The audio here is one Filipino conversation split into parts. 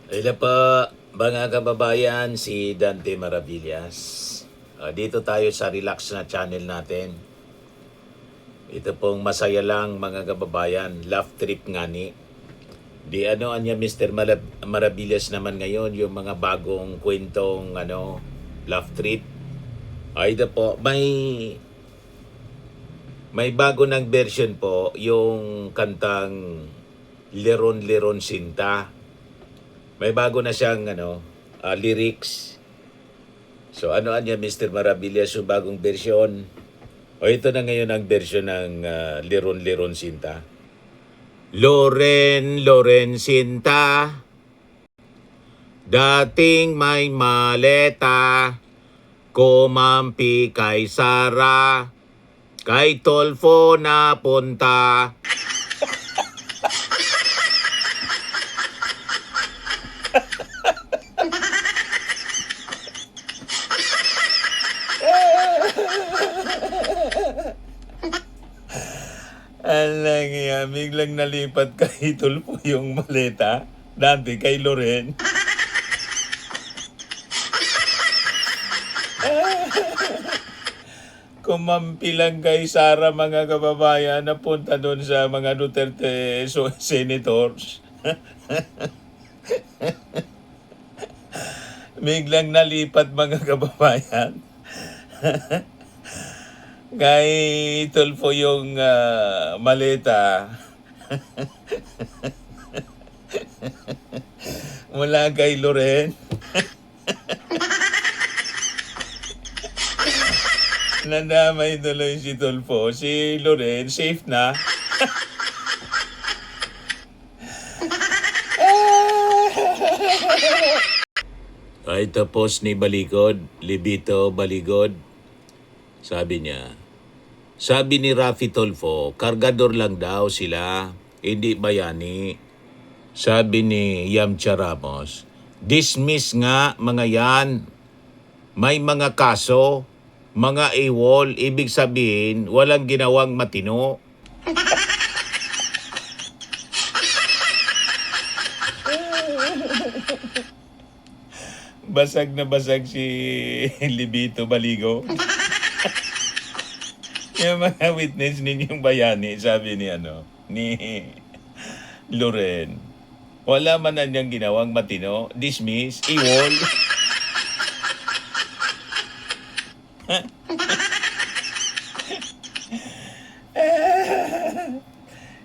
Hello po, mga kababayan, si Dante Maravillas. Dito tayo sa relax na channel natin. Ito pong masaya lang mga kababayan, laugh trip nga ni. Di ano anya Mr. Maravillas naman ngayon, yung mga bagong kwentong laugh trip. Ito po, may bago ng version po, yung kantang Leron Leron Sinta. May bago na siyang lyrics. So ano anya Mr. Maravillas yung bagong version? O ito na ngayon ang version ng Leron Leron Sinta. Loren Loren Sinta, dating may maleta, kumampi kay Sara, kay Tolfo na punta. Alang yan, biglang nalipat kay Tulfo yung maleta, dati kay Loren. Kumampi lang kay Sara mga kababayan, napunta doon sa mga Duterte senators. Biglang nalipat mga kababayan. Kay Tulfo yung maleta. Mula kay Loren. Nadamay tuloy si Tulfo. Si Loren, safe na. Ay tapos ni Baligod, Libito Baligod. Sabi ni Rafi Tulfo, kargador lang daw sila, hindi bayani. Sabi ni Yamcha Ramos, dismiss nga mga yan. May mga kaso, mga AWOL, ibig sabihin, walang ginawang matino. Basag na basag si Libito Baligo. Yung mga witness ninyong bayani, sabi ni Loren, wala man na niyang ginawang matino, dismiss, iwol.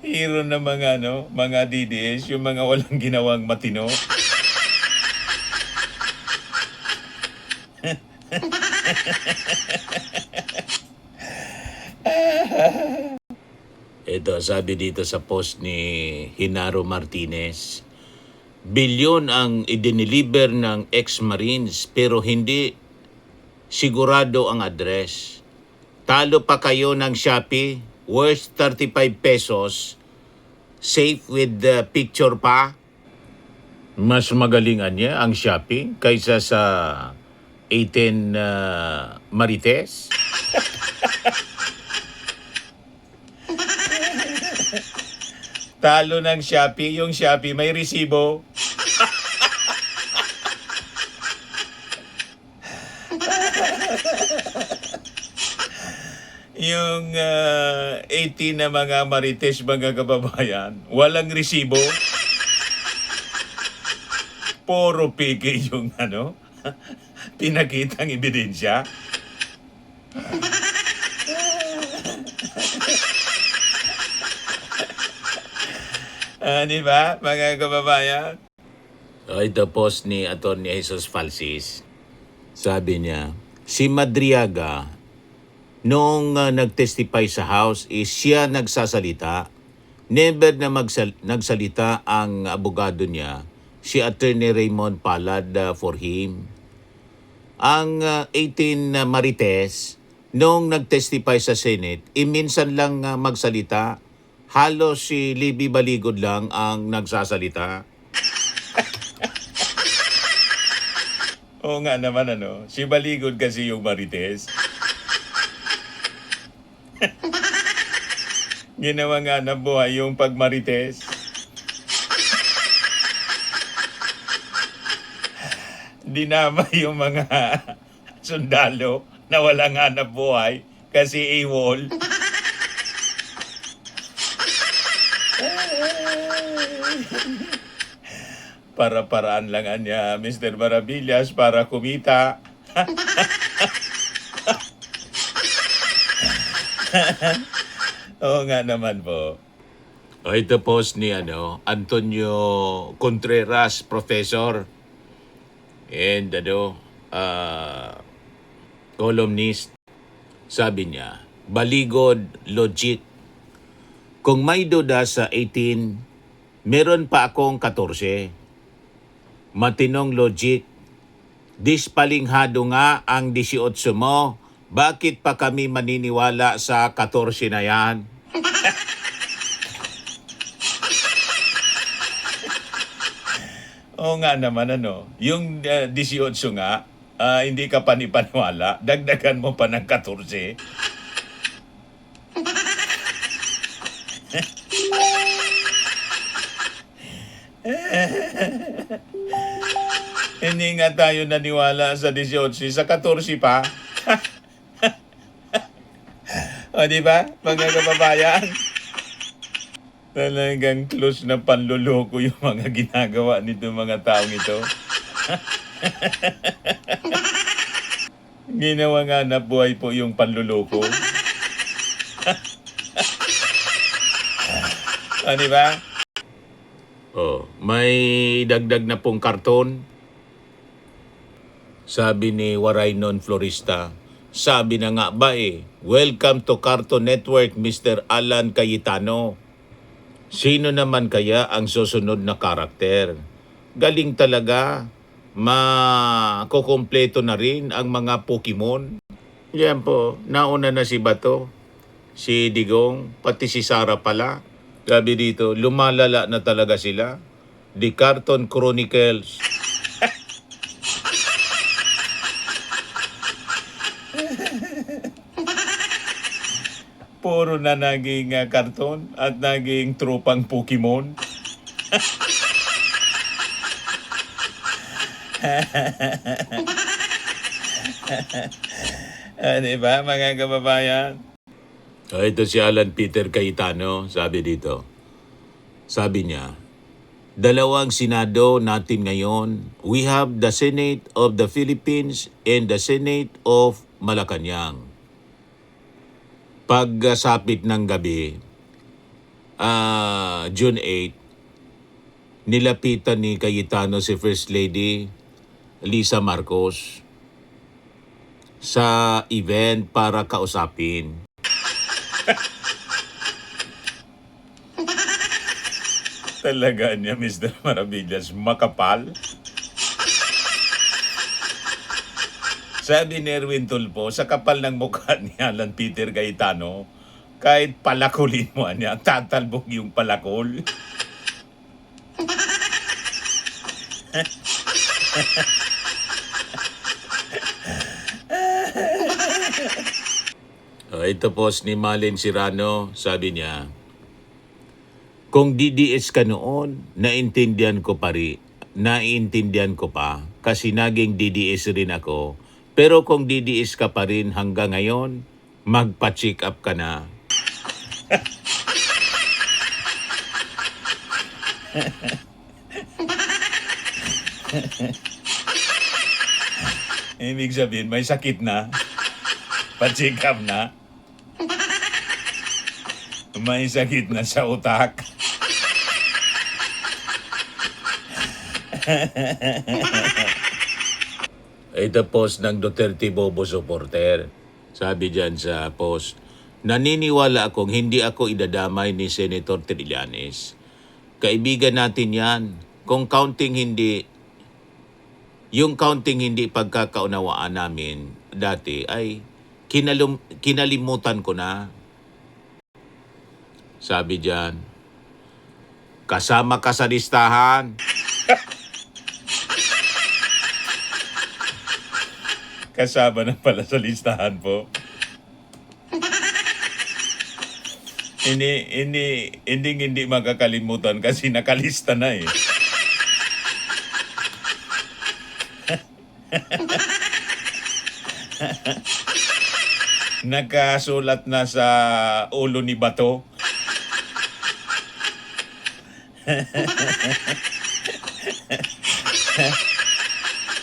Hero na mga DDS, yung mga walang ginawang matino. Ito, sabi dito sa post ni Hinaro Martinez, bilyon ang idiniliver ng ex-Marines pero hindi sigurado ang address. Talo pa kayo ng Shopee, worth 35 pesos, safe with the picture pa. Mas magalingan niya ang Shopee kaysa sa 18 Marites. Talo ng Shopee, yung Shopee may resibo. Yung 18 na mga Marites mga kababayan, walang resibo. Puro peke yung pinakitang ebidensya. Di ba, mga kababayan? Ito post ni Atty. Jesus Falsis. Sabi niya, si Madriaga, noong nag-testify sa House, siya nagsasalita. Never na nagsalita ang abogado niya, si Atty. Raymond Palad for him. Ang 18 Marites, noong nag-testify sa Senate, minsan lang magsalita. Halos si Libby Baligod lang ang nagsasalita. Oo nga naman si Baligod kasi yung Marites. Ginawa nga na buhay yung pagmarites. dinamay yung mga sundalo na walang hanap buhay kasi AWOL. Para-paraan lang niya, Mr. Maravillas, para kumita. Oo nga naman po. O ito post ni Antonio Contreras, professor and columnist. Sabi niya, baligod logic. Kung may duda sa 18, meron pa akong 14. Matinong logic. Dispalinghado nga ang 18 mo. Bakit pa kami maniniwala sa 14 na yan? Oo nga naman yung 18 nga, hindi ka panipaniwala, dagdagan mo pa ng 14. Hindi nga tayo naniwala sa 18, sa 14 pa. O di ba, mga kababayan? Talagang close na panluloko yung mga ginagawa nito mga taong ito. Ginawa nga na buhay po yung panluloko. O di ba? Oh, may dagdag na pong karton. Sabi ni Waraynon Florista, sabi na nga ba welcome to Cartoon Network, Mr. Alan Cayetano. Sino naman kaya ang susunod na karakter? Galing talaga, makukumpleto na rin ang mga Pokemon. Yan po, nauna na si Bato, si Digong, pati si Sara pala. Sabi dito, lumalala na talaga sila. The Cartoon Chronicles. Puro na naging karton at naging tropang Pokemon. Diba mga kababayan? Ito si Alan Peter Cayetano, sabi dito. Sabi niya, dalawang Senado natin ngayon. We have the Senate of the Philippines and the Senate of Malacanang. Pagsapit ng gabi, June 8, nilapitan ni Cayetano si First Lady Lisa Marcos sa event para kausapin. Talaga niya, Mr. Maravillas, makapal. Sabi ni Erwin Tulfo, sa kapal ng mukha ni Alan Peter Cayetano, kahit palakulin mo niya, tatalbog yung palakol. Ito post ni Malin Sirano, sabi niya, kung DDS ka noon, naiintindihan ko pa, kasi naging DDS rin ako. Pero kung DDS ka pa rin hanggang ngayon, magpa-check up ka na. Ibig sabihin, may sakit na. Pa-check up na. May sakit na sa utak. Ito post ng Duterte Bobo supporter. Sabi dyan sa post, naniniwala akong hindi ako idadamay ni Senator Trillanes. Kaibigan natin yan. Kung yung counting hindi pagkakaunawaan namin dati ay kinalimutan ko na. Sabi dyan, kasama ka sa listahan. Kasama na pala sa listahan po. Hindi makakalimutan kasi nakalista na Nakasulat na sa ulo ni Bato.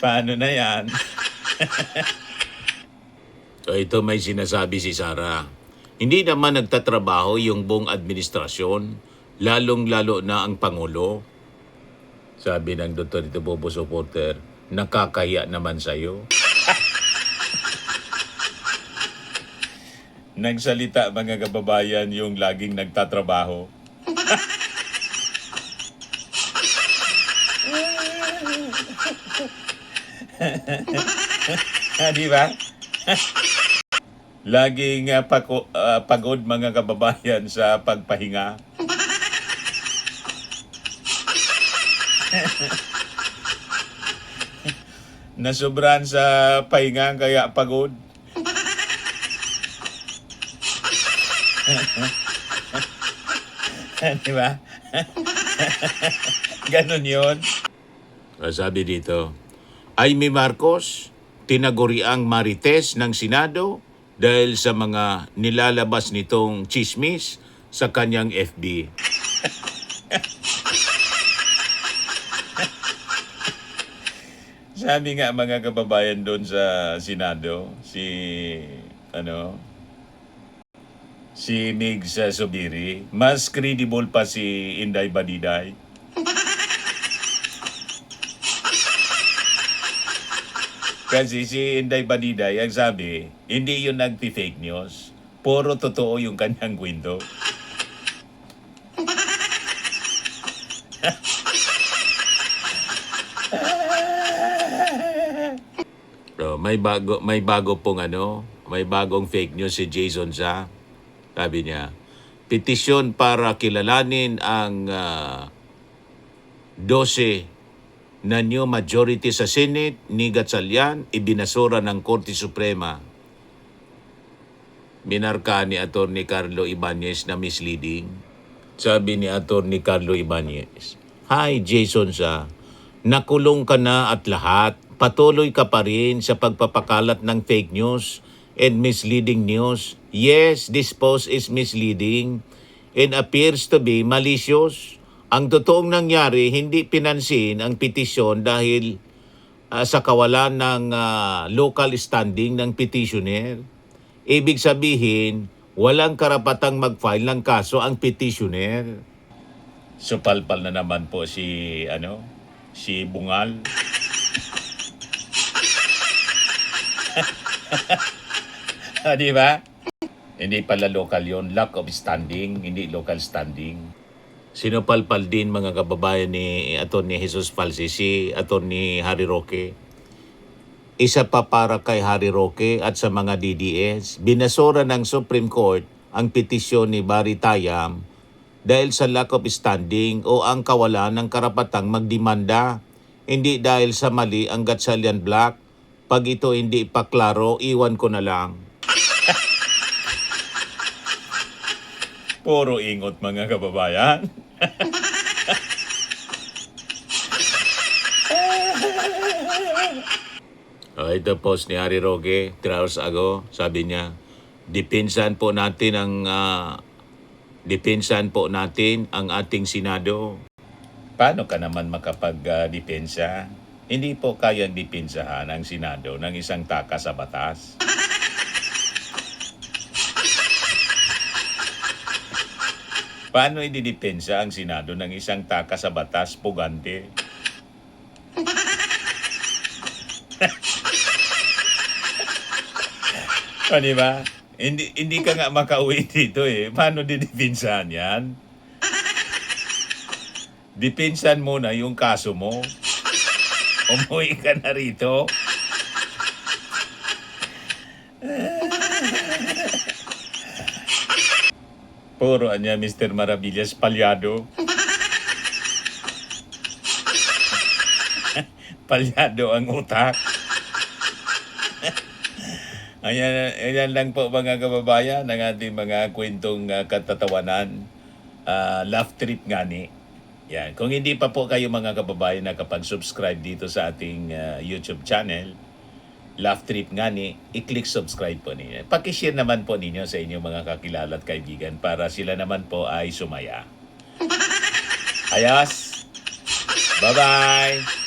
Paano na yan? So ito may sinasabi si Sara. Hindi naman nagtatrabaho yung buong administrasyon, lalong-lalo na ang Pangulo. Sabi ng Dr. Tito Bobo supporter, nakakahiya naman sa'yo. Nagsalita mga kababayan yung laging nagtatrabaho. Di ba? Laging pagod mga kababayan sa pagpahinga. Nasobran sa pahinga kaya pagod. Di ba? Ganon yun. Sabi dito, Aimee Marcos, tinaguriang marites ng Senado dahil sa mga nilalabas nitong chismis sa kanyang FB. Sabi nga mga kababayan doon sa Senado, si Migs Zubiri, mas credible pa si Inday Badiday. Kasi si Inday Badiday, ang sabi, hindi yun nagpi-fake news. Puro totoo yung kanyang kwento. So, may bagong fake news si Jason Za. Sabi niya, petisyon para kilalanin ang 12 na new majority sa Senate ni Gatchalian, ibinasura ng Korte Suprema. Minarka ni Atty. Carlo Ibanez na misleading. Sabi ni Atty. Carlo Ibanez, Hi Jason Za, nakulong ka na at lahat. Patuloy ka pa rin sa pagpapakalat ng fake news and misleading news. Yes, this post is misleading and appears to be malicious. Ang totoong nangyari, hindi pinansin ang petisyon dahil sa kawalan ng local standing ng petitioner. Ibig sabihin, walang karapatang mag-file ng kaso ang petitioner. Supalpal na naman po si Bungal. Di ba? Hindi pala local yon, lack of standing, hindi local standing. Sinupalpal din mga kababayan ni Atty. Jesus Falsi, si Atty. Harry Roque. Isa pa para kay Harry Roque at sa mga DDS, binasura ng Supreme Court ang petisyon ni Barry Tayam dahil sa lack of standing o ang kawalan ng karapatang magdemanda. Hindi dahil sa mali ang Gatchalian Black. Pag ito hindi pa klaro, iwan ko na lang. Puro ingot mga kababayan. Ito post ni Harry Roque 3 hours ago. Sabi niya, depensahan po natin ang ating Senado. Paano ka naman makapag-depensa? Hindi po kayang depensahan ang Senado ng isang takas sa batas. Paano ididepensa ang Senado ng isang takas sa batas, pugante? Di ba? Hindi ka nga makauwi dito eh. Paano didepensahan yan? Depensahan muna yung kaso mo. Umuwi ka na rito. Puro niya Mr. Maravillas palyado. Palyado ang utak. Ayan lang po mga kababayan ng ating mga kwentong katatawanan. Laugh trip nga ni. Yan. Kung hindi pa po kayo mga kababayan nakapag-subscribe dito sa ating YouTube channel, Laugh Trip Ngani, i-click subscribe po ninyo. Pakishare naman po ninyo sa inyong mga kakilala at kaibigan para sila naman po ay sumaya. Ayos! Bye-bye!